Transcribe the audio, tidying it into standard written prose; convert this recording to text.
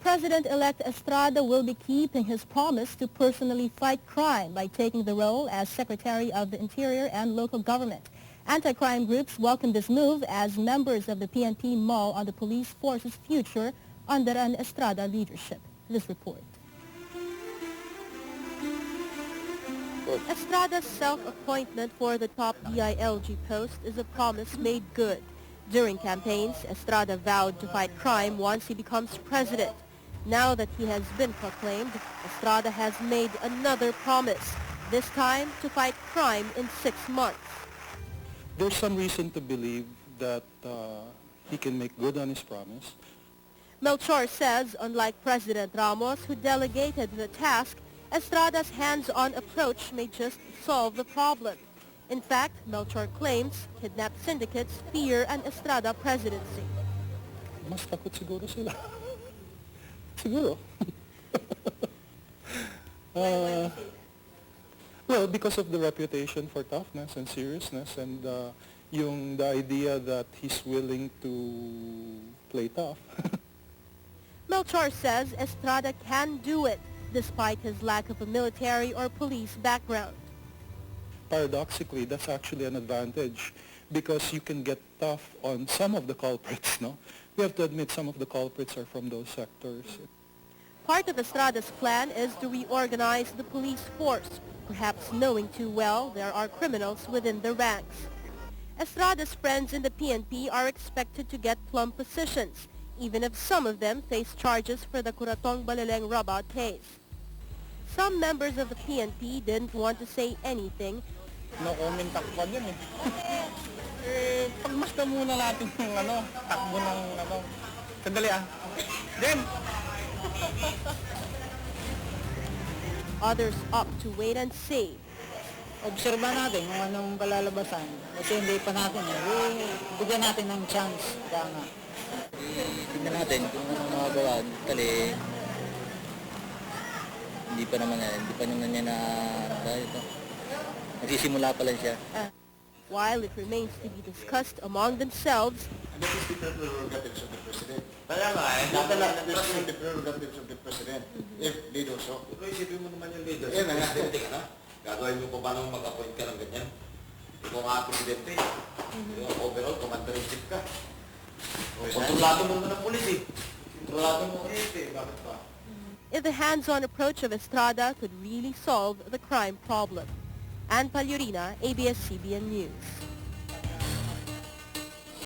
President-elect Estrada will be keeping his promise to personally fight crime by taking the role as Secretary of the Interior and Local Government. Anti-crime groups welcome this move as members of the PNP mull on the police force's future under an Estrada leadership. This report. Estrada's self-appointment for the top DILG post is a promise made good. During campaigns, Estrada vowed to fight crime once he becomes president. Now that he has been proclaimed, Estrada has made another promise, this time to fight crime in 6 months. There's some reason to believe that he can make good on his promise. Melchor says, unlike President Ramos, who delegated the task, Estrada's hands-on approach may just solve the problem. In fact, Melchor claims kidnapped syndicates fear an Estrada presidency. Mas takot siguro sila. Siguro. Well, because of the reputation for toughness and seriousness and the idea that he's willing to play tough. Melchor says Estrada can do it, despite his lack of a military or police background. Paradoxically, that's actually an advantage because you can get tough on some of the culprits, no? We have to admit some of the culprits are from those sectors. Part of Estrada's plan is to reorganize the police force, perhaps knowing too well there are criminals within the ranks. Estrada's friends in the PNP are expected to get plum positions, even if some of them face charges for the Curatong-Balileng robot case. Some members of the PNP didn't want to say anything. No comment takbo yun pagmasdan muna natin yung takbo ng Sandali Then! Others opt to wait and see. Obserba natin kung anong kalalabasan. Kasi hindi pa natin bigyan natin ng chance. Tignan natin kung ano magagawa. Kali, hindi pa naman niya na ito. Nagsisimula pa lang siya. While it remains to be discussed among themselves, That is the prerogatives of the President. That is the prerogatives of the President, if they do so. Pero isipin mo naman yung leader. Presidente ka na. Gagawin mo pa ba nang mag-appoint ka ng ganyan? Ikaw nga presidente. Overall, commander-in-chief ka. Kontrolado mo naman ng pulis Kontrolado mo bakit pa? if the hands-on approach of Estrada could really solve the crime problem. Ann Palyurina, ABS-CBN News.